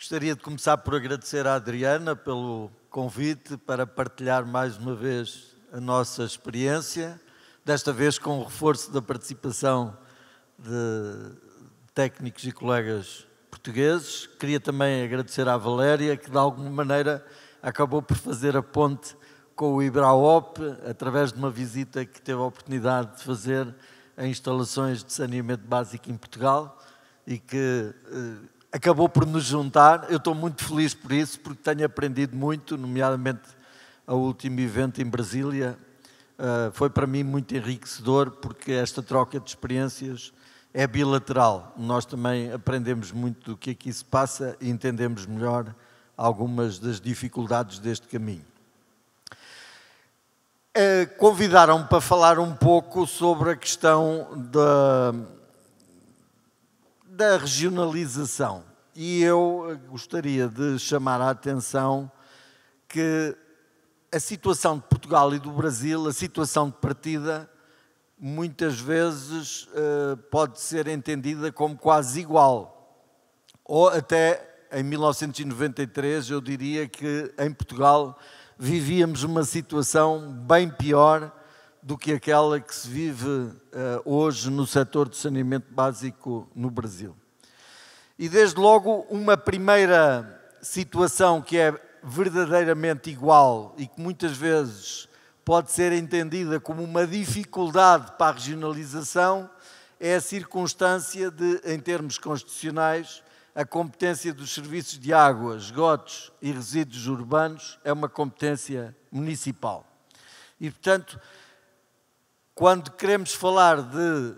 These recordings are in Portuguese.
Gostaria de começar por agradecer à Adriana pelo convite para partilhar mais uma vez a nossa experiência, desta vez com o reforço da participação de técnicos e colegas portugueses. Queria também agradecer à Valéria, que de alguma maneira acabou por fazer a ponte com o IBRAOP, através de uma visita que teve a oportunidade de fazer a instalações de saneamento básico em Portugal e que acabou por nos juntar. Eu estou muito feliz por isso, porque tenho aprendido muito, nomeadamente ao último evento em Brasília. Foi para mim muito enriquecedor, porque esta troca de experiências é bilateral. Nós também aprendemos muito do que aqui se passa e entendemos melhor algumas das dificuldades deste caminho. Convidaram-me para falar um pouco sobre a questão da regionalização, e eu gostaria de chamar a atenção que a situação de Portugal e do Brasil, a situação de partida, muitas vezes pode ser entendida como quase igual, ou até em 1993 eu diria que em Portugal vivíamos uma situação bem pior do que aquela que se vive hoje no setor de saneamento básico no Brasil. E desde logo uma primeira situação que é verdadeiramente igual e que muitas vezes pode ser entendida como uma dificuldade para a regionalização é a circunstância de, em termos constitucionais, a competência dos serviços de água, esgotos e resíduos urbanos é uma competência municipal. E, portanto, quando queremos falar de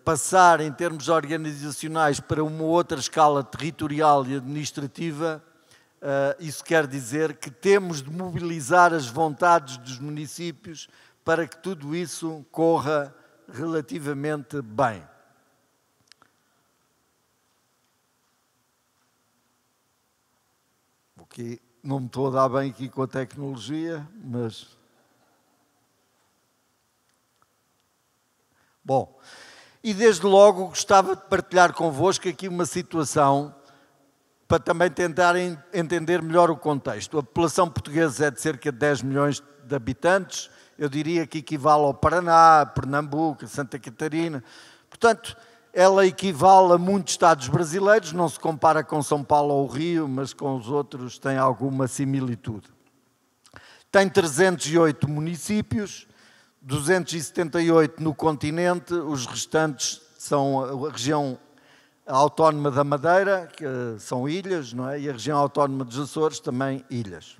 passar em termos organizacionais para uma outra escala territorial e administrativa, isso quer dizer que temos de mobilizar as vontades dos municípios para que tudo isso corra relativamente bem. Aqui não me estou a dar bem aqui com a tecnologia, mas... Bom, e desde logo gostava de partilhar convosco aqui uma situação para também tentarem entender melhor o contexto. A população portuguesa é de cerca de 10 milhões de habitantes, eu diria que equivale ao Paraná, Pernambuco, Santa Catarina. Portanto, ela equivale a muitos estados brasileiros, não se compara com São Paulo ou o Rio, mas com os outros tem alguma similitude. Tem 308 municípios, 278 no continente, os restantes são a região autónoma da Madeira, que são ilhas, não é? E a região autónoma dos Açores, também ilhas.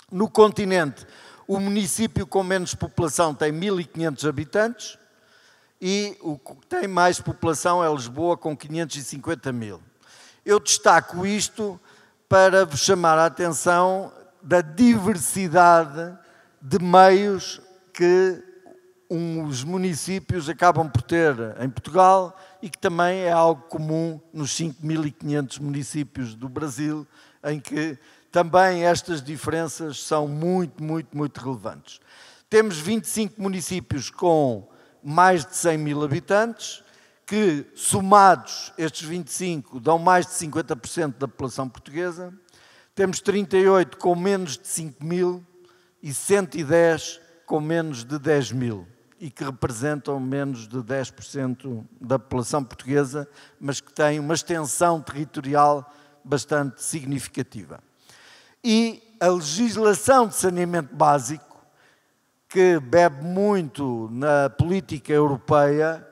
No continente, o município com menos população tem 1.500 habitantes e o que tem mais população é Lisboa, com 550 mil. Eu destaco isto para vos chamar a atenção da diversidade de meios que os municípios acabam por ter em Portugal e que também é algo comum nos 5.500 municípios do Brasil, em que também estas diferenças são muito relevantes. Temos 25 municípios com mais de 100 mil habitantes, que somados estes 25 dão mais de 50% da população portuguesa. Temos 38 com menos de 5 mil e 110 com menos de 10 mil e que representam menos de 10% da população portuguesa, mas que têm uma extensão territorial bastante significativa. E a legislação de saneamento básico, que bebe muito na política europeia,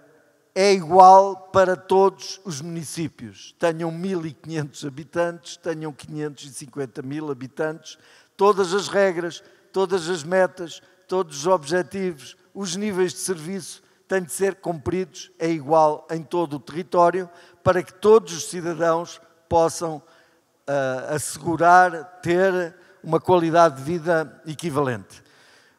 é igual para todos os municípios. Tenham 1.500 habitantes, tenham 550 mil habitantes, todas as regras, todas as metas, todos os objetivos, os níveis de serviço têm de ser cumpridos, é igual em todo o território, para que todos os cidadãos possam assegurar ter uma qualidade de vida equivalente.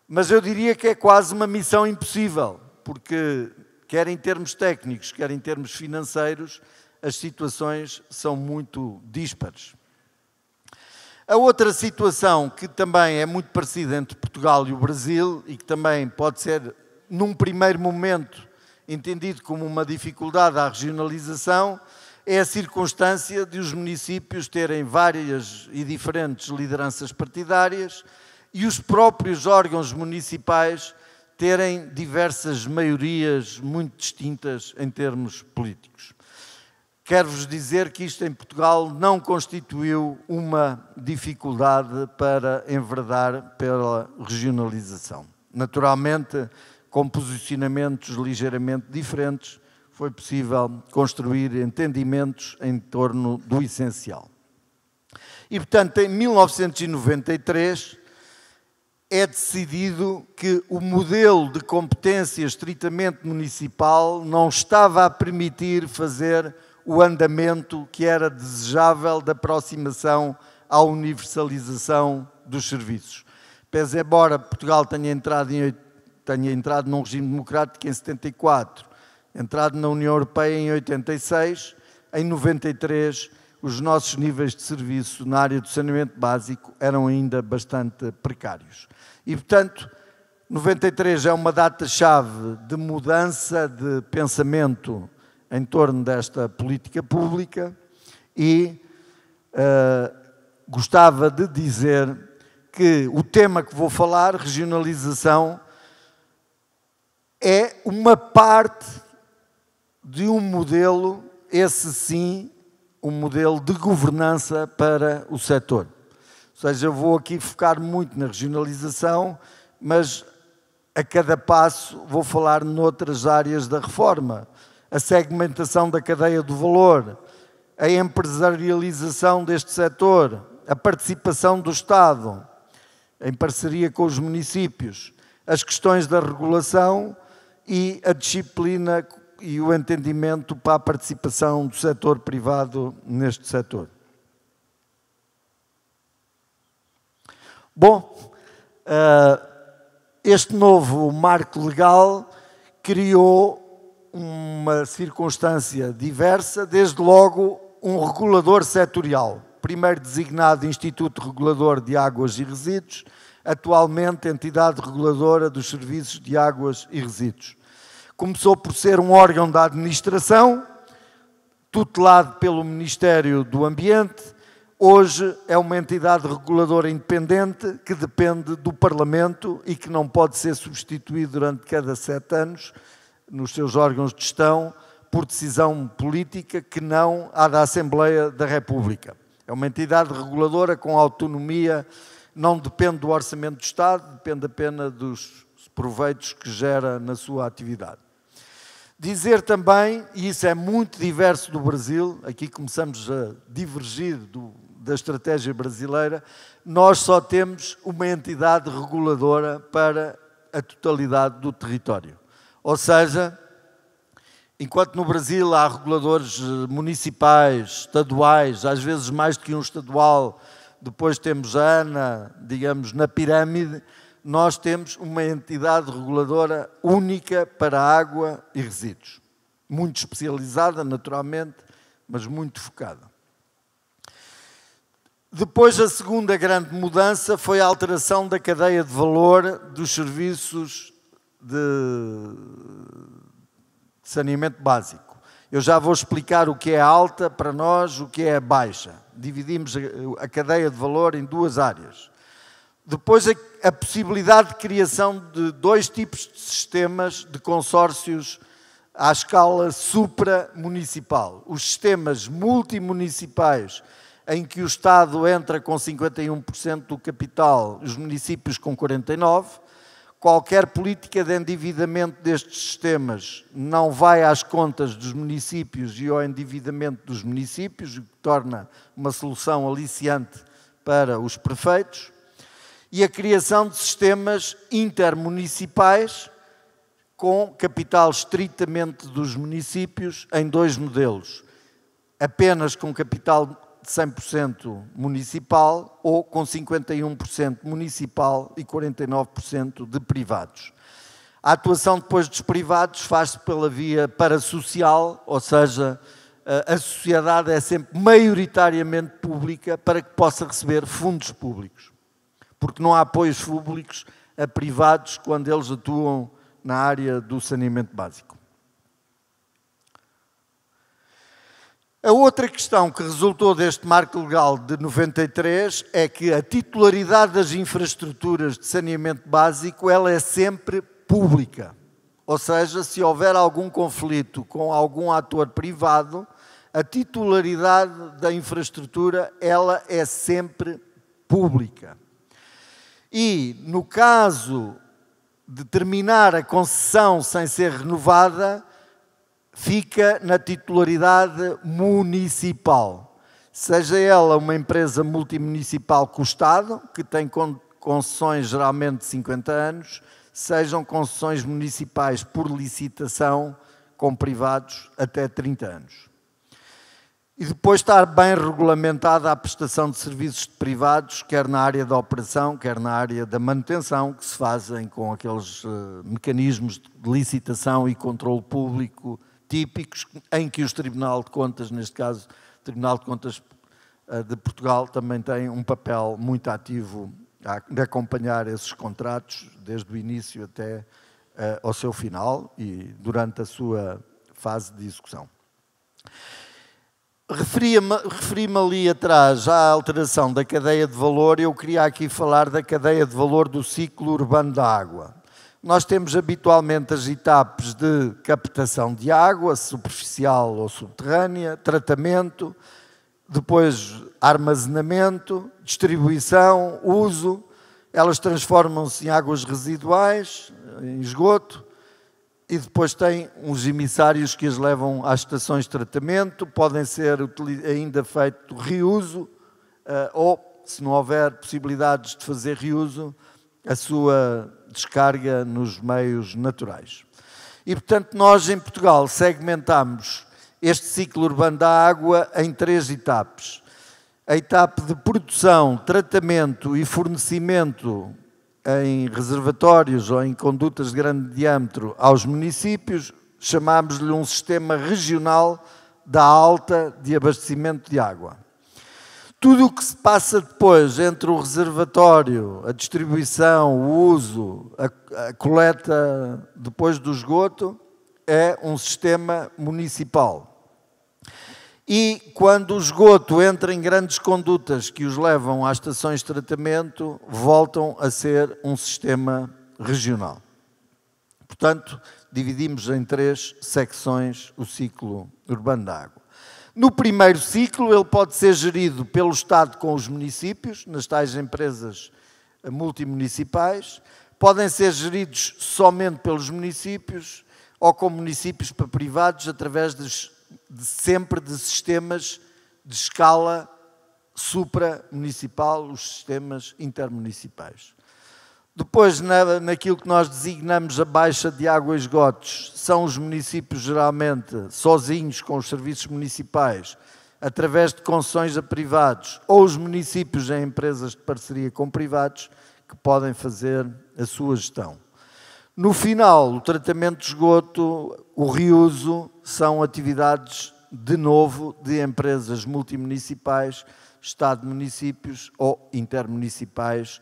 Mas eu diria que é quase uma missão impossível, porque quer em termos técnicos, quer em termos financeiros, as situações são muito díspares. A outra situação que também é muito parecida entre Portugal e o Brasil e que também pode ser, num primeiro momento, entendido como uma dificuldade à regionalização, é a circunstância de os municípios terem várias e diferentes lideranças partidárias e os próprios órgãos municipais terem diversas maiorias muito distintas em termos políticos. Quero-vos dizer que isto em Portugal não constituiu uma dificuldade para enverdar pela regionalização. Naturalmente, com posicionamentos ligeiramente diferentes, foi possível construir entendimentos em torno do essencial. E, portanto, em 1993, é decidido que o modelo de competência estritamente municipal não estava a permitir fazer o andamento que era desejável da aproximação à universalização dos serviços. Pese embora Portugal tenha entrado num regime democrático em 74, entrado na União Europeia em 86, em 93 os nossos níveis de serviço na área do saneamento básico eram ainda bastante precários. E, portanto, 93 é uma data-chave de mudança de pensamento em torno desta política pública e gostava de dizer que o tema que vou falar, regionalização, é uma parte de um modelo, esse sim, um modelo de governança para o setor. Ou seja, eu vou aqui focar muito na regionalização, mas a cada passo vou falar noutras áreas da reforma. A segmentação da cadeia do valor, a empresarialização deste setor, a participação do Estado, em parceria com os municípios, as questões da regulação e a disciplina e o entendimento para a participação do setor privado neste setor. Bom, este novo marco legal criou uma circunstância diversa, desde logo um regulador setorial, primeiro designado Instituto Regulador de Águas e Resíduos, atualmente entidade reguladora dos serviços de águas e resíduos. Começou por ser um órgão da administração, tutelado pelo Ministério do Ambiente. Hoje é uma entidade reguladora independente que depende do Parlamento e que não pode ser substituído durante cada 7 anos nos seus órgãos de gestão por decisão política que não a da Assembleia da República. É uma entidade reguladora com autonomia, não depende do orçamento do Estado, depende apenas dos proveitos que gera na sua atividade. Dizer também, e isso é muito diverso do Brasil, aqui começamos a divergir da estratégia brasileira, nós só temos uma entidade reguladora para a totalidade do território. Ou seja, enquanto no Brasil há reguladores municipais, estaduais, às vezes mais do que um estadual, depois temos a ANA, digamos, na pirâmide, nós temos uma entidade reguladora única para água e resíduos. Muito especializada, naturalmente, mas muito focada. Depois, a segunda grande mudança foi a alteração da cadeia de valor dos serviços de saneamento básico. Eu já vou explicar o que é alta para nós, o que é baixa. Dividimos a cadeia de valor em 2 áreas. Depois, a possibilidade de criação de 2 tipos de sistemas de consórcios à escala supramunicipal. Os sistemas multimunicipais, em que o Estado entra com 51% do capital, os municípios com 49%. Qualquer política de endividamento destes sistemas não vai às contas dos municípios e ao endividamento dos municípios, o que torna uma solução aliciante para os prefeitos. E a criação de sistemas intermunicipais com capital estritamente dos municípios em 2 modelos. Apenas com capital de 100% municipal ou com 51% municipal e 49% de privados. A atuação depois dos privados faz-se pela via parasocial, ou seja, a sociedade é sempre maioritariamente pública para que possa receber fundos públicos. Porque não há apoios públicos a privados quando eles atuam na área do saneamento básico. A outra questão que resultou deste marco legal de 93 é que a titularidade das infraestruturas de saneamento básico ela é sempre pública. Ou seja, se houver algum conflito com algum ator privado, a titularidade da infraestrutura ela é sempre pública. E no caso de terminar a concessão sem ser renovada, fica na titularidade municipal. Seja ela uma empresa multimunicipal com o Estado, que tem concessões geralmente de 50 anos, sejam concessões municipais por licitação com privados até 30 anos. E depois estar bem regulamentada a prestação de serviços de privados, quer na área da operação, quer na área da manutenção, que se fazem com aqueles mecanismos de licitação e controle público típicos, em que os Tribunal de Contas, neste caso, o Tribunal de Contas de Portugal, também tem um papel muito ativo de acompanhar esses contratos, desde o início até ao seu final e durante a sua fase de execução. Referi-me ali atrás à alteração da cadeia de valor, eu queria aqui falar da cadeia de valor do ciclo urbano da água. Nós temos habitualmente as etapas de captação de água, superficial ou subterrânea, tratamento, depois armazenamento, distribuição, uso. Elas transformam-se em águas residuais, em esgoto, e depois tem uns emissários que as levam às estações de tratamento, podem ser ainda feito reuso, ou, se não houver possibilidades de fazer reuso, a sua descarga nos meios naturais. E, portanto, nós em Portugal segmentamos este ciclo urbano da água em 3 etapas. A etapa de produção, tratamento e fornecimento em reservatórios ou em condutas de grande diâmetro aos municípios, chamámos-lhe um sistema regional da alta de abastecimento de água. Tudo o que se passa depois entre o reservatório, a distribuição, o uso, a coleta depois do esgoto, é um sistema municipal. E quando o esgoto entra em grandes condutas que os levam às estações de tratamento, voltam a ser um sistema regional. Portanto, dividimos em 3 secções o ciclo urbano da água. No primeiro ciclo, ele pode ser gerido pelo Estado com os municípios, nas tais empresas multimunicipais, podem ser geridos somente pelos municípios ou com municípios para privados através sempre de sistemas de escala supramunicipal, os sistemas intermunicipais. Depois, naquilo que nós designamos a baixa de água e esgotos, são os municípios geralmente sozinhos com os serviços municipais, através de concessões a privados, ou os municípios em empresas de parceria com privados, que podem fazer a sua gestão. No final, o tratamento de esgoto, o reuso, são atividades, de novo, de empresas multimunicipais, Estado de municípios ou intermunicipais,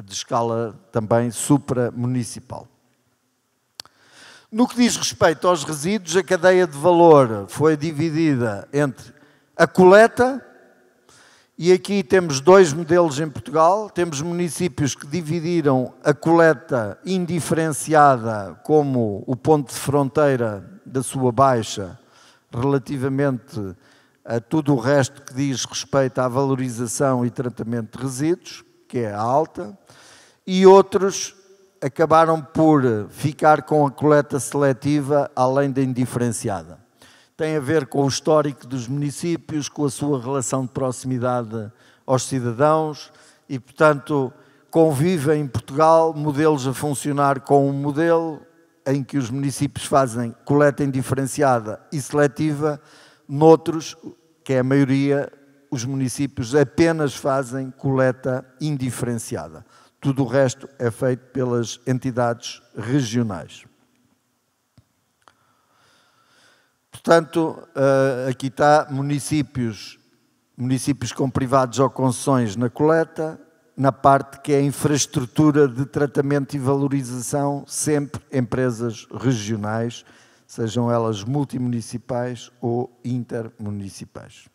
de escala também supramunicipal. No que diz respeito aos resíduos, a cadeia de valor foi dividida entre a coleta, e aqui temos 2 modelos em Portugal. Temos municípios que dividiram a coleta indiferenciada como o ponto de fronteira da sua baixa relativamente a tudo o resto que diz respeito à valorização e tratamento de resíduos, que é a alta, e outros acabaram por ficar com a coleta seletiva além da indiferenciada. Tem a ver com o histórico dos municípios, com a sua relação de proximidade aos cidadãos e, portanto, convivem em Portugal modelos a funcionar com um modelo em que os municípios fazem coleta indiferenciada e seletiva, noutros, que é a maioria, os municípios apenas fazem coleta indiferenciada. Tudo o resto é feito pelas entidades regionais. Portanto, aqui está municípios com privados ou concessões na coleta, na parte que é a infraestrutura de tratamento e valorização, sempre empresas regionais, sejam elas multimunicipais ou intermunicipais.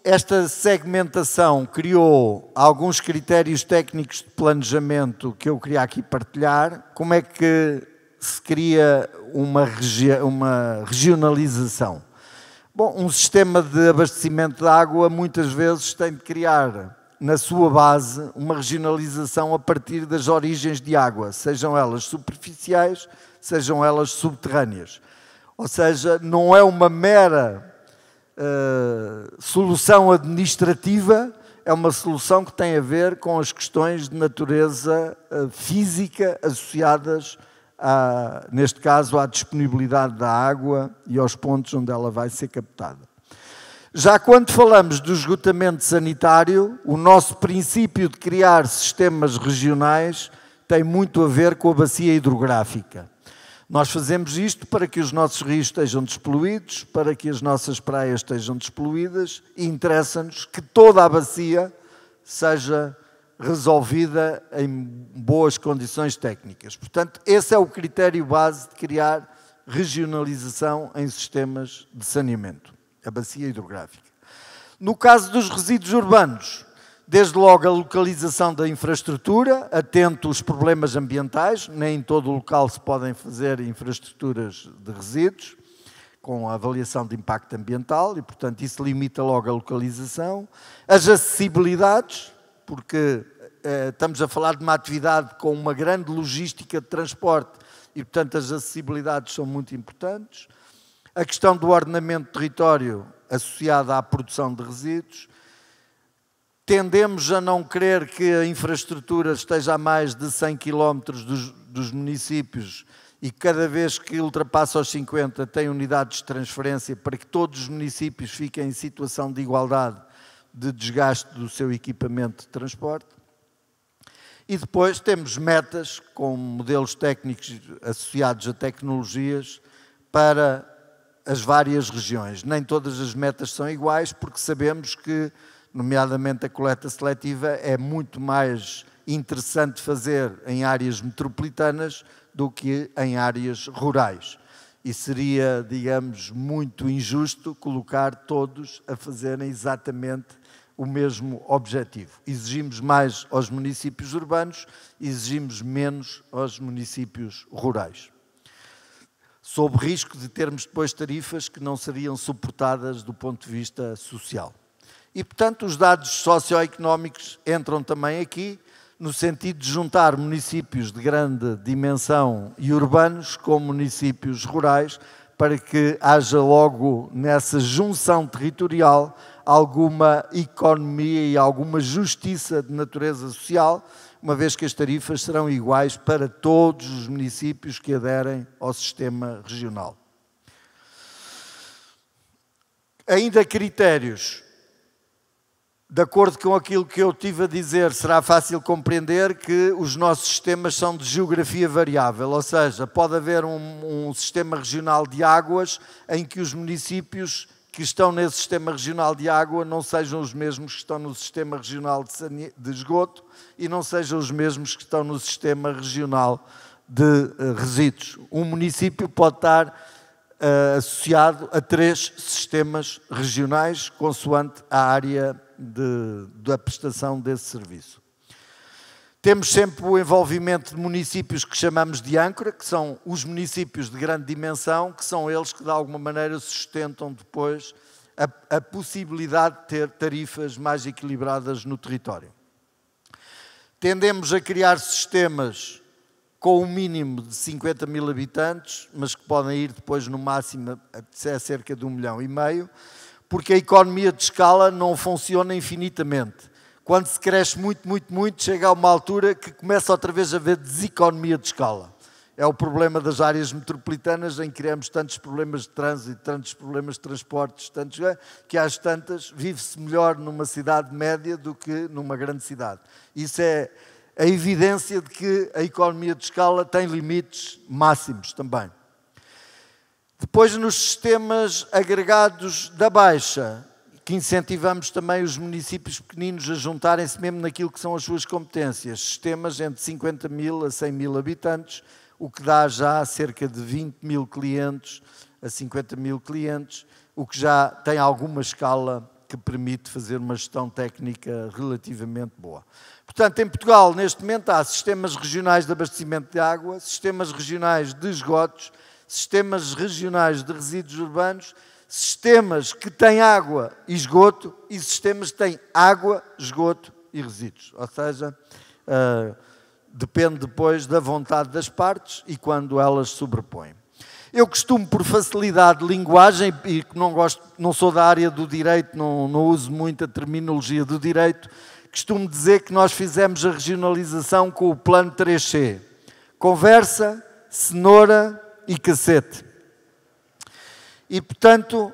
Esta segmentação criou alguns critérios técnicos de planejamento que eu queria aqui partilhar. Como é que se cria uma regionalização? Bom, um sistema de abastecimento de água muitas vezes tem de criar na sua base uma regionalização a partir das origens de água, sejam elas superficiais, sejam elas subterrâneas. Ou seja, não é uma mera solução administrativa, é uma solução que tem a ver com as questões de natureza física associadas, neste caso, à disponibilidade da água e aos pontos onde ela vai ser captada. Já quando falamos do esgotamento sanitário, o nosso princípio de criar sistemas regionais tem muito a ver com a bacia hidrográfica. Nós fazemos isto para que os nossos rios estejam despoluídos, para que as nossas praias estejam despoluídas, e interessa-nos que toda a bacia seja resolvida em boas condições técnicas. Portanto, esse é o critério base de criar regionalização em sistemas de saneamento, a bacia hidrográfica. No caso dos resíduos urbanos, desde logo a localização da infraestrutura, atento aos problemas ambientais, nem em todo o local se podem fazer infraestruturas de resíduos, com a avaliação de impacto ambiental, e portanto isso limita logo a localização. As acessibilidades, porque estamos a falar de uma atividade com uma grande logística de transporte, e portanto as acessibilidades são muito importantes. A questão do ordenamento do território associada à produção de resíduos. Tendemos a não querer que a infraestrutura esteja a mais de 100 km dos municípios e cada vez que ultrapassa os 50 tem unidades de transferência para que todos os municípios fiquem em situação de igualdade de desgaste do seu equipamento de transporte. E depois temos metas com modelos técnicos associados a tecnologias para as várias regiões. Nem todas as metas são iguais porque sabemos que, nomeadamente a coleta seletiva, é muito mais interessante fazer em áreas metropolitanas do que em áreas rurais. E seria, digamos, muito injusto colocar todos a fazerem exatamente o mesmo objetivo. Exigimos mais aos municípios urbanos, exigimos menos aos municípios rurais, sob risco de termos depois tarifas que não seriam suportadas do ponto de vista social. E, portanto, os dados socioeconómicos entram também aqui, no sentido de juntar municípios de grande dimensão e urbanos com municípios rurais, para que haja logo nessa junção territorial alguma economia e alguma justiça de natureza social, uma vez que as tarifas serão iguais para todos os municípios que aderem ao sistema regional. Ainda critérios. De acordo com aquilo que eu tive a dizer, será fácil compreender que os nossos sistemas são de geografia variável, ou seja, pode haver um sistema regional de águas em que os municípios que estão nesse sistema regional de água não sejam os mesmos que estão no sistema regional de esgoto e não sejam os mesmos que estão no sistema regional de resíduos. Um município pode estar associado a 3 sistemas regionais, consoante a área da prestação desse serviço. Temos sempre o envolvimento de municípios que chamamos de âncora, que são os municípios de grande dimensão, que são eles que de alguma maneira sustentam depois a possibilidade de ter tarifas mais equilibradas no território. Tendemos a criar sistemas com um mínimo de 50 mil habitantes, mas que podem ir depois no máximo a cerca de 1,5 milhão, porque a economia de escala não funciona infinitamente. Quando se cresce muito, muito, muito, chega a uma altura que começa outra vez a haver deseconomia de escala. É o problema das áreas metropolitanas, em que criamos tantos problemas de trânsito, tantos problemas de transportes, tantos, que às tantas vive-se melhor numa cidade média do que numa grande cidade. Isso é a evidência de que a economia de escala tem limites máximos também. Depois, nos sistemas agregados da Baixa, que incentivamos também os municípios pequeninos a juntarem-se mesmo naquilo que são as suas competências. Sistemas entre 50 mil a 100 mil habitantes, o que dá já cerca de 20 mil clientes a 50 mil clientes, o que já tem alguma escala que permite fazer uma gestão técnica relativamente boa. Portanto, em Portugal, neste momento, há sistemas regionais de abastecimento de água, sistemas regionais de esgotos, sistemas regionais de resíduos urbanos, sistemas que têm água e esgoto e sistemas que têm água, esgoto e resíduos. Ou seja, depende depois da vontade das partes e quando elas se sobrepõem. Eu costumo, por facilidade de linguagem, e não sou da área do direito, não uso muito a terminologia do direito, costumo dizer que nós fizemos a regionalização com o plano 3C. Conversa, cenoura e cacete. E, portanto,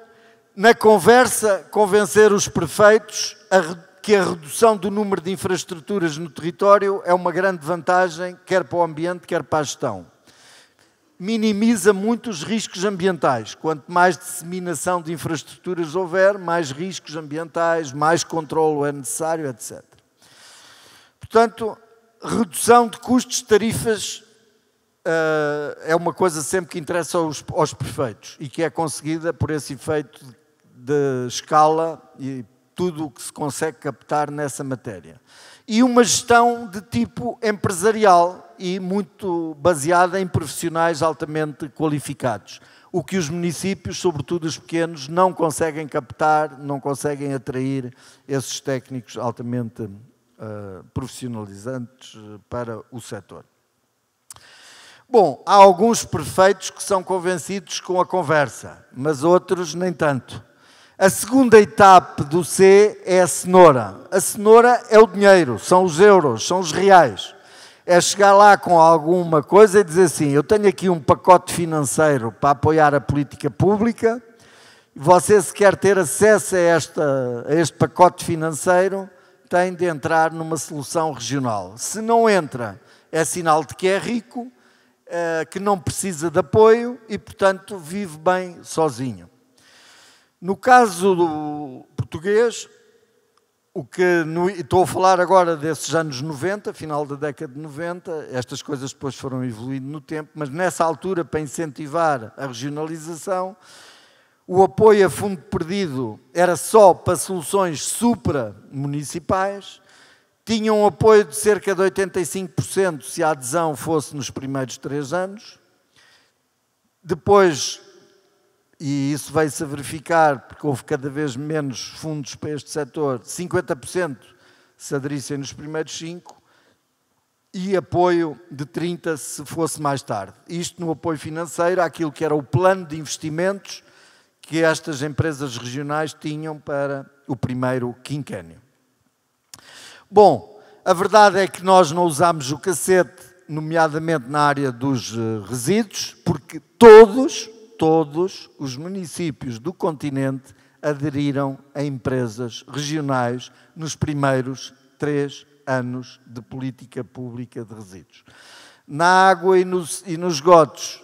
na conversa, convencer os prefeitos que a redução do número de infraestruturas no território é uma grande vantagem, quer para o ambiente, quer para a gestão. Minimiza muito os riscos ambientais. Quanto mais disseminação de infraestruturas houver, mais riscos ambientais, mais controlo é necessário, etc. Portanto, redução de custos de tarifas é uma coisa sempre que interessa aos prefeitos e que é conseguida por esse efeito de escala e tudo o que se consegue captar nessa matéria. E uma gestão de tipo empresarial e muito baseada em profissionais altamente qualificados. O que os municípios, sobretudo os pequenos, não conseguem captar, não conseguem atrair esses técnicos altamente profissionalizantes para o setor. Bom, há alguns prefeitos que são convencidos com a conversa, mas outros nem tanto. A segunda etapa do C é a cenoura. A cenoura é o dinheiro, são os euros, são os reais. É chegar lá com alguma coisa e dizer assim, eu tenho aqui um pacote financeiro para apoiar a política pública, você se quer ter acesso a este pacote financeiro, tem de entrar numa solução regional. Se não entra, é sinal de que é rico, que não precisa de apoio e, portanto, vive bem sozinho. No caso do português, estou a falar agora desses anos 90, final da década de 90, estas coisas depois foram evoluindo no tempo, mas nessa altura, para incentivar a regionalização, o apoio a fundo perdido era só para soluções supramunicipais, tinha um apoio de cerca de 85% se a adesão fosse nos primeiros 3 anos, depois... E isso veio-se a verificar, porque houve cada vez menos fundos para este setor, 50% se aderissem nos primeiros 5 e apoio de 30% se fosse mais tarde. Isto no apoio financeiro àquilo que era o plano de investimentos que estas empresas regionais tinham para o primeiro quinquênio. Bom, a verdade é que nós não usámos o cacete, nomeadamente na área dos resíduos, porque todos os municípios do continente aderiram a empresas regionais nos primeiros 3 anos de política pública de resíduos. Na água e nos esgotos,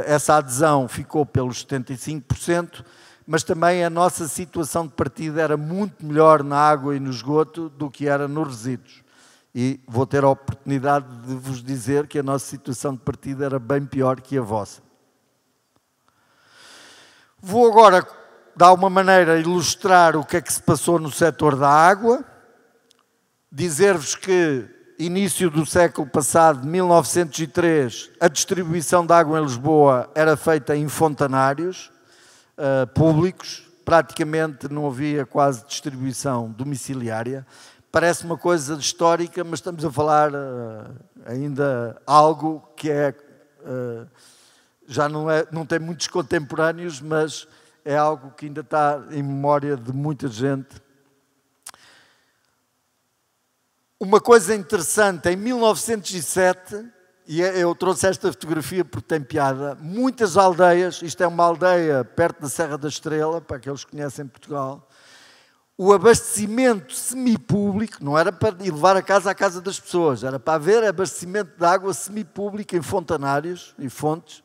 essa adesão ficou pelos 75%, mas também a nossa situação de partida era muito melhor na água e no esgoto do que era nos resíduos. E vou ter a oportunidade de vos dizer que a nossa situação de partida era bem pior que a vossa. Vou agora, de alguma maneira, ilustrar o que é que se passou no setor da água, dizer-vos que, início do século passado, 1903, a distribuição de água em Lisboa era feita em fontanários públicos, praticamente não havia quase distribuição domiciliária. Parece uma coisa histórica, mas estamos a falar ainda algo que é... já não tem muitos contemporâneos, mas é algo que ainda está em memória de muita gente. Uma coisa interessante, em 1907, e eu trouxe esta fotografia porque tem piada, muitas aldeias, isto é uma aldeia perto da Serra da Estrela, para aqueles que conhecem Portugal, o abastecimento semipúblico, não era para ir levar a casa das pessoas, era para haver abastecimento de água semipública em fontanários e fontes,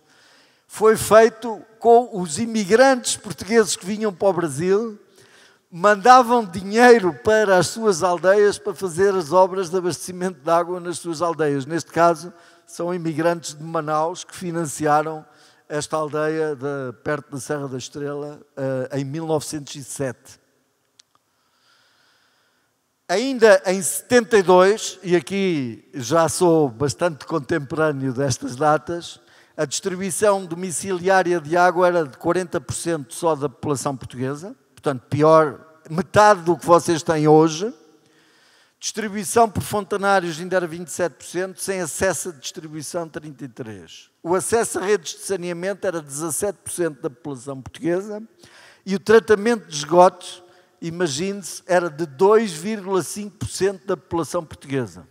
foi feito com os imigrantes portugueses que vinham para o Brasil, mandavam dinheiro para as suas aldeias para fazer as obras de abastecimento de água nas suas aldeias. Neste caso, são imigrantes de Manaus que financiaram esta aldeia perto da Serra da Estrela em 1907. Ainda em 72, e aqui já sou bastante contemporâneo destas datas, a distribuição domiciliária de água era de 40% só da população portuguesa, portanto pior, metade do que vocês têm hoje. Distribuição por fontanários ainda era 27%, sem acesso a distribuição 33%. O acesso a redes de saneamento era 17% da população portuguesa e o tratamento de esgotos, imagine-se, era de 2,5% da população portuguesa.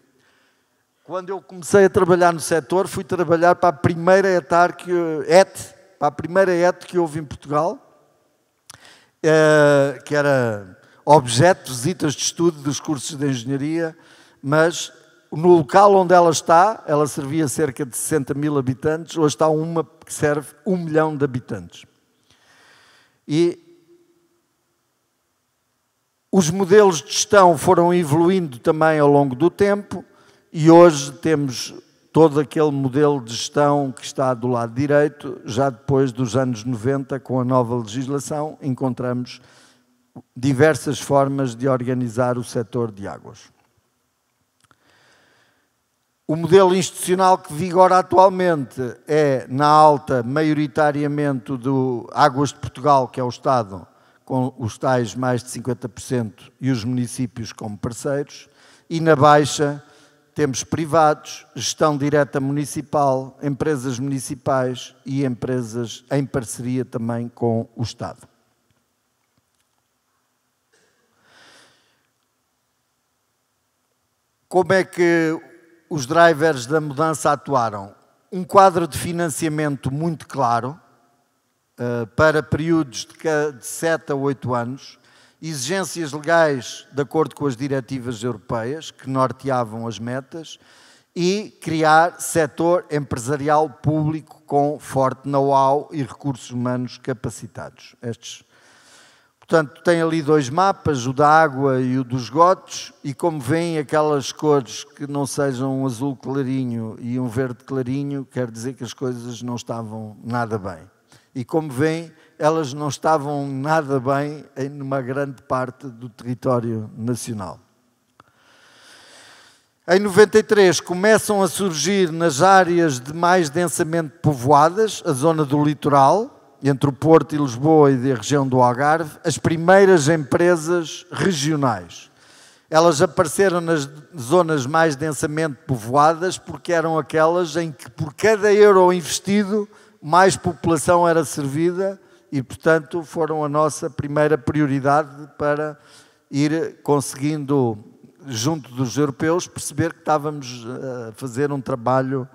Quando eu comecei a trabalhar no setor, fui trabalhar para a primeira ET que houve em Portugal, que era objeto de visitas de estudo dos cursos de engenharia, mas no local onde ela está, ela servia cerca de 60 mil habitantes, hoje está uma que serve 1 milhão de habitantes. E os modelos de gestão foram evoluindo também ao longo do tempo e hoje temos todo aquele modelo de gestão que está do lado direito. Já depois dos anos 90, com a nova legislação, encontramos diversas formas de organizar o setor de águas. O modelo institucional que vigora atualmente é, na alta, maioritariamente do Águas de Portugal, que é o Estado, com os tais mais de 50% e os municípios como parceiros, e na baixa temos privados, gestão direta municipal, empresas municipais e empresas em parceria também com o Estado. Como é que os drivers da mudança atuaram? Um quadro de financiamento muito claro, para períodos de 7 a 8 anos, exigências legais de acordo com as diretivas europeias que norteavam as metas e criar setor empresarial público com forte know-how e recursos humanos capacitados. Portanto, tem ali 2 mapas, o da água e o dos esgotos, e como veem, aquelas cores que não sejam um azul clarinho e um verde clarinho, quer dizer que as coisas não estavam nada bem. E como veem, elas não estavam nada bem em uma grande parte do território nacional. Em 93 começam a surgir nas áreas de mais densamente povoadas, a zona do litoral, entre o Porto e Lisboa e a região do Algarve, as primeiras empresas regionais. Elas apareceram nas zonas mais densamente povoadas porque eram aquelas em que por cada euro investido mais população era servida e, portanto, foram a nossa primeira prioridade para ir conseguindo, junto dos europeus, perceber que estávamos a fazer um trabalho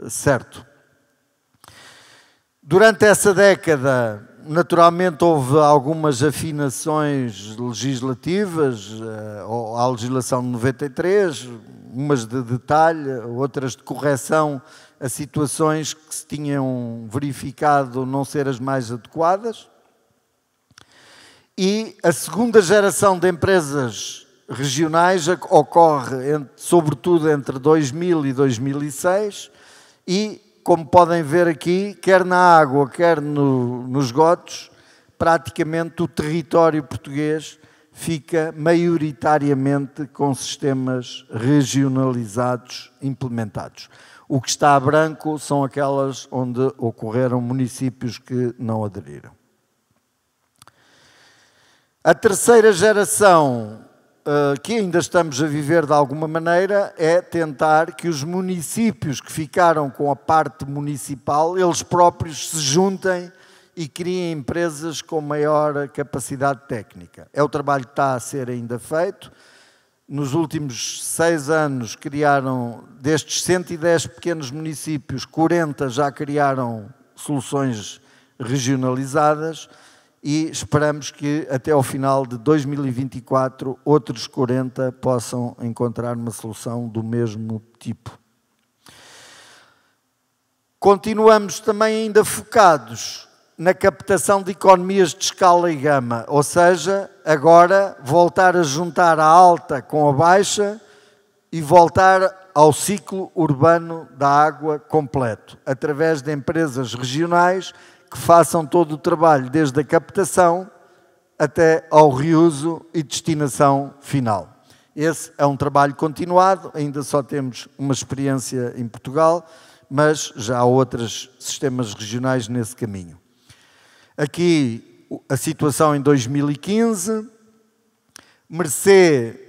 certo. Durante essa década, naturalmente, houve algumas afinações legislativas à legislação de 93, umas de detalhe, outras de correção a situações que se tinham verificado não ser as mais adequadas. E a segunda geração de empresas regionais ocorre, sobretudo, entre 2000 e 2006 e, como podem ver aqui, quer na água, quer nos esgotos, praticamente o território português fica maioritariamente com sistemas regionalizados implementados. O que está a branco são aquelas onde ocorreram municípios que não aderiram. A terceira geração, que ainda estamos a viver de alguma maneira, é tentar que os municípios que ficaram com a parte municipal, eles próprios se juntem e criem empresas com maior capacidade técnica. É o trabalho que está a ser ainda feito. Nos últimos 6 anos criaram, destes 110 pequenos municípios, 40 já criaram soluções regionalizadas e esperamos que até ao final de 2024 outros 40 possam encontrar uma solução do mesmo tipo. Continuamos também ainda focados na captação de economias de escala e gama, ou seja, agora voltar a juntar a alta com a baixa e voltar ao ciclo urbano da água completo, através de empresas regionais que façam todo o trabalho, desde a captação até ao reuso e destinação final. Esse é um trabalho continuado, ainda só temos uma experiência em Portugal, mas já há outros sistemas regionais nesse caminho. Aqui a situação em 2015, mercê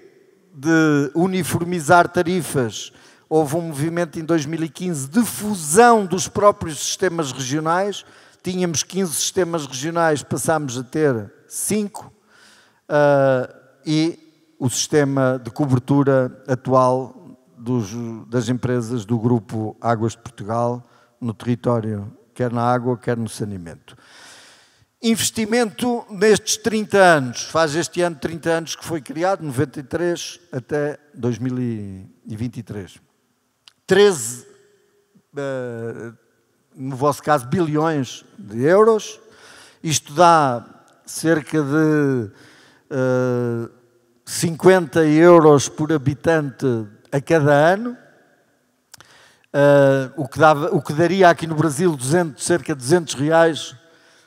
de uniformizar tarifas, houve um movimento em 2015 de fusão dos próprios sistemas regionais. Tínhamos 15 sistemas regionais, passámos a ter 5, e o sistema de cobertura atual das empresas do Grupo Águas de Portugal no território, quer na água, quer no saneamento. Investimento nestes 30 anos, faz este ano 30 anos que foi criado, 93 até 2023. 13, no vosso caso, bilhões de euros. Isto dá cerca de 50 euros por habitante a cada ano, o que daria aqui no Brasil cerca de 200 reais,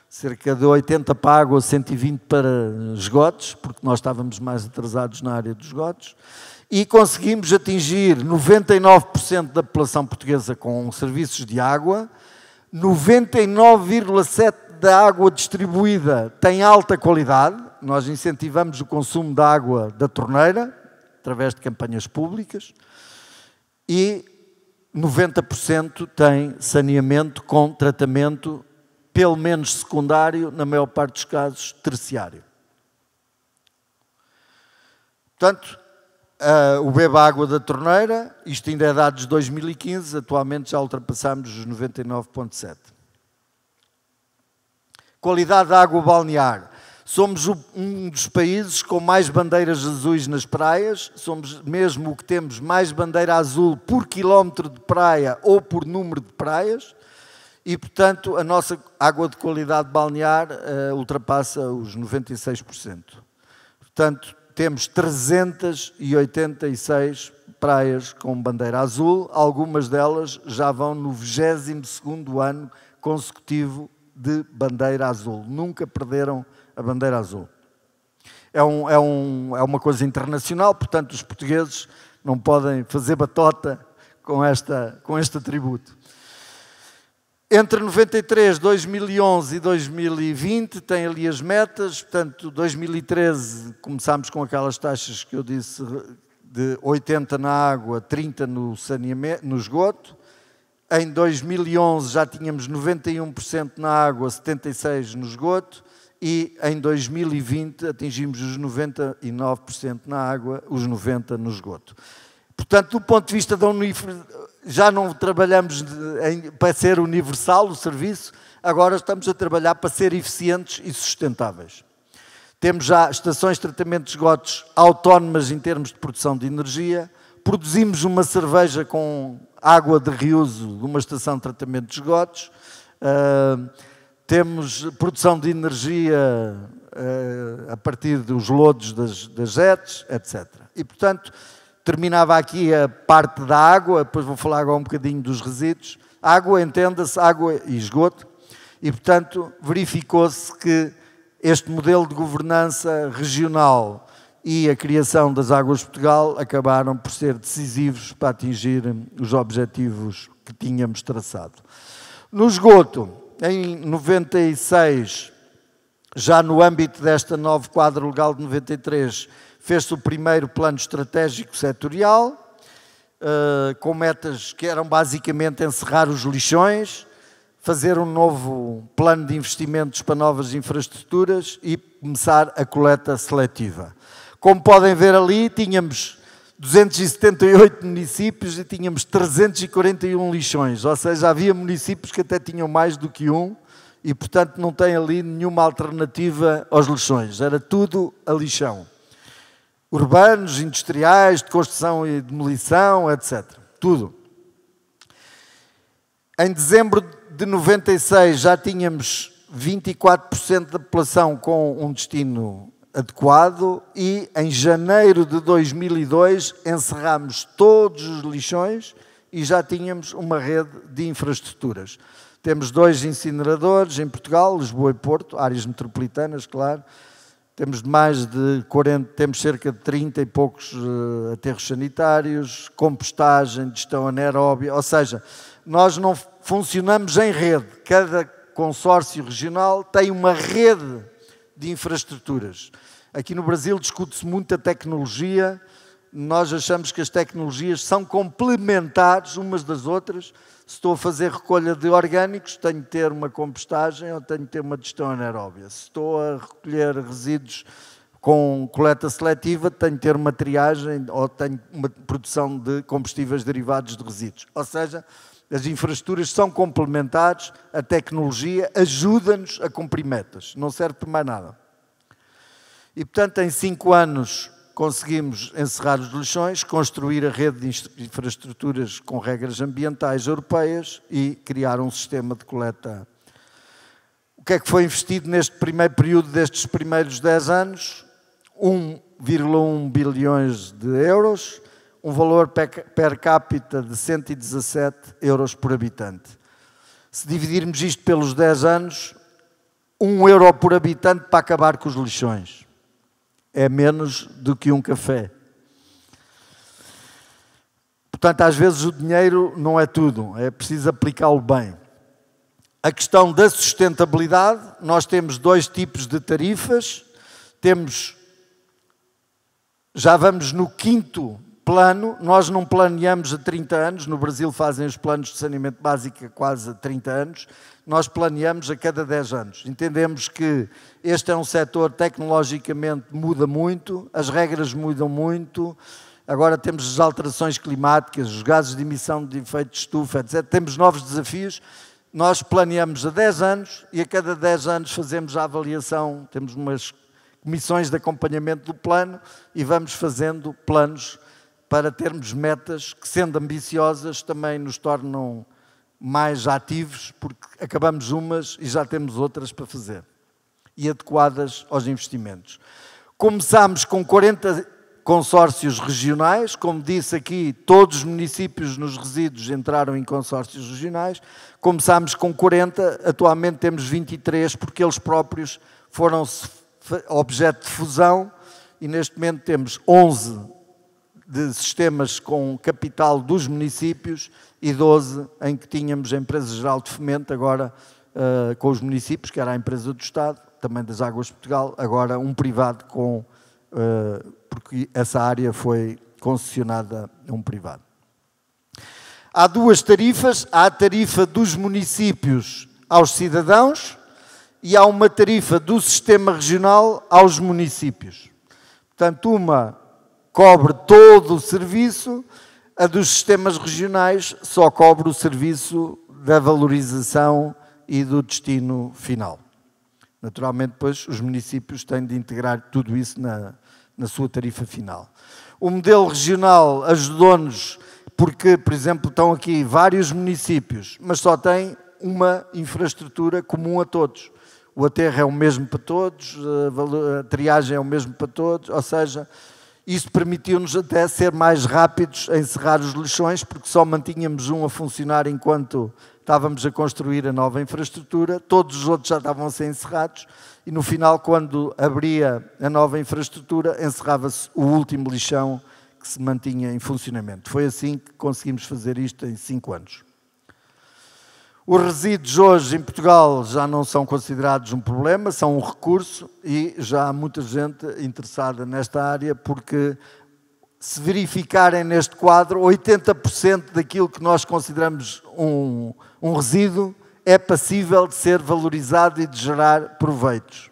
cerca de 80 para água, 120 para esgotos, porque nós estávamos mais atrasados na área dos esgotos, e conseguimos atingir 99% da população portuguesa com serviços de água, 99,7% da água distribuída tem alta qualidade. Nós incentivamos o consumo da água da torneira, através de campanhas públicas, e 90% tem saneamento com tratamento, pelo menos secundário, na maior parte dos casos, terciário. Portanto, o beba água da torneira, isto ainda é dados de 2015, atualmente já ultrapassamos os 99,7%. Qualidade da água balnear. Somos um dos países com mais bandeiras azuis nas praias, somos mesmo o que temos mais bandeira azul por quilómetro de praia ou por número de praias, e, portanto, a nossa água de qualidade balnear ultrapassa os 96%. Portanto, temos 386 praias com bandeira azul, algumas delas já vão no 22º ano consecutivo de bandeira azul. Nunca perderam a bandeira azul. É uma coisa internacional, portanto, os portugueses não podem fazer batota com este atributo. Entre 93, 2011 e 2020 tem ali as metas, portanto 2013 começámos com aquelas taxas que eu disse de 80 na água, 30 no saneamento, no esgoto. Em 2011 já tínhamos 91% na água, 76% no esgoto, e em 2020 atingimos os 99% na água, os 90% no esgoto. Portanto, do ponto de vista da já não trabalhamos para ser universal o serviço, agora estamos a trabalhar para ser eficientes e sustentáveis. Temos já estações de tratamento de esgotos autónomas em termos de produção de energia, produzimos uma cerveja com água de reuso de uma estação de tratamento de esgotos, temos produção de energia a partir dos lodos das jetes, etc. E, portanto, terminava aqui a parte da água, depois vou falar agora um bocadinho dos resíduos. Água, entenda-se, água e esgoto, e, portanto, verificou-se que este modelo de governança regional e a criação das Águas de Portugal acabaram por ser decisivos para atingir os objetivos que tínhamos traçado. No esgoto, em 96, já no âmbito desta novo quadro legal de 93, fez-se o primeiro plano estratégico setorial, com metas que eram basicamente encerrar os lixões, fazer um novo plano de investimentos para novas infraestruturas e começar a coleta seletiva. Como podem ver ali, tínhamos 278 municípios e tínhamos 341 lixões, ou seja, havia municípios que até tinham mais do que um e, portanto, não tem ali nenhuma alternativa aos lixões, era tudo a lixão. Urbanos, industriais, de construção e demolição, etc. Tudo. Em dezembro de 96 já tínhamos 24% da população com um destino adequado e em janeiro de 2002 encerramos todos os lixões e já tínhamos uma rede de infraestruturas. Temos 2 incineradores em Portugal, Lisboa e Porto, áreas metropolitanas, claro. Temos mais de 40, temos cerca de 30 e poucos aterros sanitários, compostagem, gestão anaeróbia, ou seja, nós não funcionamos em rede. Cada consórcio regional tem uma rede de infraestruturas. Aqui no Brasil discute-se muito a tecnologia, nós achamos que as tecnologias são complementares umas das outras. Se estou a fazer recolha de orgânicos, tenho de ter uma compostagem ou tenho de ter uma gestão anaeróbia. Se estou a recolher resíduos com coleta seletiva, tenho de ter uma triagem ou tenho uma produção de combustíveis derivados de resíduos. Ou seja, as infraestruturas são complementares, a tecnologia ajuda-nos a cumprir metas, não serve para mais nada. E, portanto, em 5 anos conseguimos encerrar os lixões, construir a rede de infraestruturas com regras ambientais europeias e criar um sistema de coleta. O que é que foi investido neste primeiro período destes primeiros 10 anos? 1,1 bilhões de euros, um valor per capita de 117 euros por habitante. Se dividirmos isto pelos 10 anos, 1 euro por habitante para acabar com os lixões. É menos do que um café. Portanto, às vezes o dinheiro não é tudo, é preciso aplicá-lo bem. A questão da sustentabilidade, nós temos 2 tipos de tarifas, já vamos no 5º plano, nós não planeamos a 30 anos, no Brasil fazem os planos de saneamento básico quase a 30 anos, nós planeamos a cada 10 anos. Entendemos que este é um setor tecnologicamente muda muito, as regras mudam muito, agora temos as alterações climáticas, os gases de emissão de efeito de estufa, etc. Temos novos desafios, nós planeamos a 10 anos e a cada 10 anos fazemos a avaliação, temos umas comissões de acompanhamento do plano e vamos fazendo planos para termos metas que, sendo ambiciosas, também nos tornam mais ativos, porque acabamos umas e já temos outras para fazer, e adequadas aos investimentos. Começámos com 40 consórcios regionais, como disse aqui, todos os municípios nos resíduos entraram em consórcios regionais, começámos com 40, atualmente temos 23, porque eles próprios foram objeto de fusão, e neste momento temos 11 de sistemas com capital dos municípios e 12 em que tínhamos a Empresa Geral de Fomento, agora com os municípios, que era a empresa do Estado, também das Águas de Portugal, agora um privado porque essa área foi concessionada a um privado. Há 2 tarifas, há a tarifa dos municípios aos cidadãos e há uma tarifa do sistema regional aos municípios. Portanto, uma cobre todo o serviço, a dos sistemas regionais só cobre o serviço da valorização e do destino final. Naturalmente, depois, os municípios têm de integrar tudo isso na sua tarifa final. O modelo regional ajudou-nos porque, por exemplo, estão aqui vários municípios, mas só têm uma infraestrutura comum a todos. O aterro é o mesmo para todos, a triagem é o mesmo para todos, ou seja, isso permitiu-nos até ser mais rápidos a encerrar os lixões, porque só mantínhamos um a funcionar enquanto estávamos a construir a nova infraestrutura, todos os outros já estavam a ser encerrados, e no final, quando abria a nova infraestrutura, encerrava-se o último lixão que se mantinha em funcionamento. Foi assim que conseguimos fazer isto em 5 anos. Os resíduos hoje em Portugal já não são considerados um problema, são um recurso e já há muita gente interessada nesta área porque, se verificarem neste quadro, 80% daquilo que nós consideramos um resíduo é passível de ser valorizado e de gerar proveitos.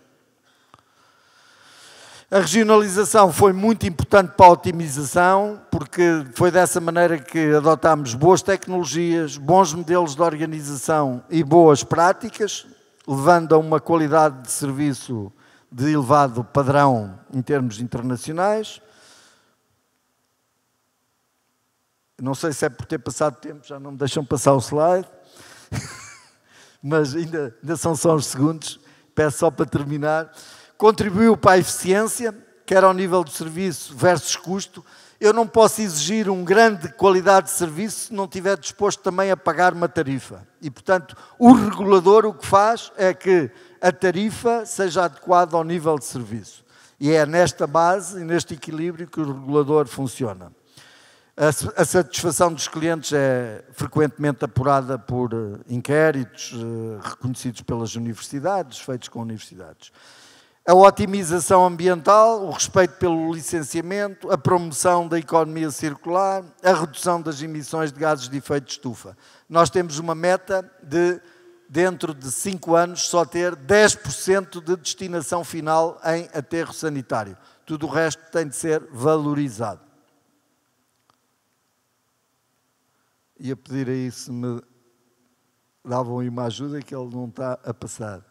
A regionalização foi muito importante para a otimização, porque foi dessa maneira que adotámos boas tecnologias, bons modelos de organização e boas práticas, levando a uma qualidade de serviço de elevado padrão em termos internacionais. Não sei se é por ter passado tempo, já não me deixam passar o slide, mas ainda são só uns segundos, peço só para terminar. contribuiu para a eficiência, quer ao nível do serviço versus custo. Eu não posso exigir uma grande qualidade de serviço se não estiver disposto também a pagar uma tarifa. E, portanto, o regulador o que faz é que a tarifa seja adequada ao nível de serviço. E é nesta base e neste equilíbrio que o regulador funciona. A satisfação dos clientes é frequentemente apurada por inquéritos reconhecidos pelas universidades, feitos com universidades. A otimização ambiental, o respeito pelo licenciamento, a promoção da economia circular, a redução das emissões de gases de efeito de estufa. Nós temos uma meta de, dentro de 5 anos, só ter 10% de destinação final em aterro sanitário. Tudo o resto tem de ser valorizado. Ia pedir aí se me davam aí uma ajuda que ele não está a passar.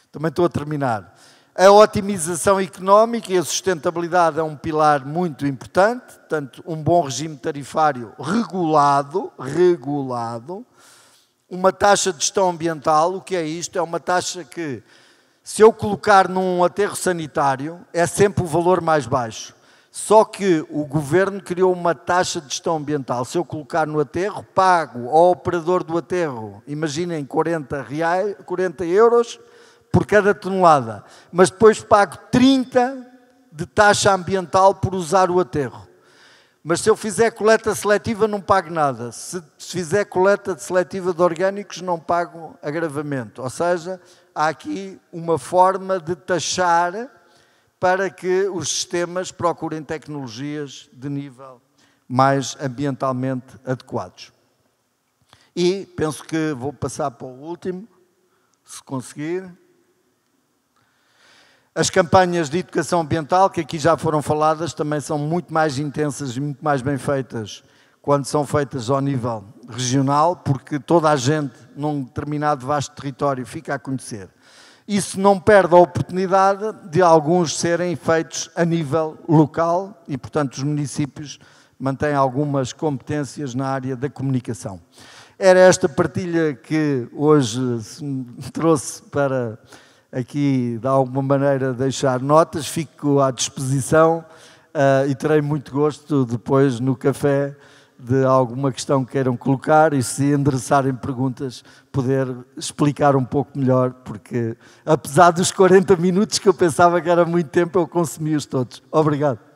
Também estou a terminar. A otimização económica e a sustentabilidade é um pilar muito importante, portanto, um bom regime tarifário regulado, uma taxa de gestão ambiental. O que é isto? É uma taxa que, se eu colocar num aterro sanitário, é sempre o valor mais baixo. Só que o governo criou uma taxa de gestão ambiental. Se eu colocar no aterro, pago ao operador do aterro, imaginem 40 euros por cada tonelada, mas depois pago 30 de taxa ambiental por usar o aterro. Mas se eu fizer coleta seletiva não pago nada. Se fizer coleta seletiva de orgânicos não pago agravamento. Ou seja, há aqui uma forma de taxar para que os sistemas procurem tecnologias de nível mais ambientalmente adequados. E penso que vou passar para o último, se conseguir. As campanhas de educação ambiental, que aqui já foram faladas, também são muito mais intensas e muito mais bem feitas quando são feitas ao nível regional, porque toda a gente num determinado vasto território fica a conhecer. Isso não perde a oportunidade de alguns serem feitos a nível local e, portanto, os municípios mantêm algumas competências na área da comunicação. Era esta partilha que hoje me trouxe para aqui, de alguma maneira, deixar notas. Fico à disposição e terei muito gosto depois no café de alguma questão que queiram colocar e, se endereçarem perguntas, poder explicar um pouco melhor, porque apesar dos 40 minutos que eu pensava que era muito tempo, eu consumi-os todos. Obrigado.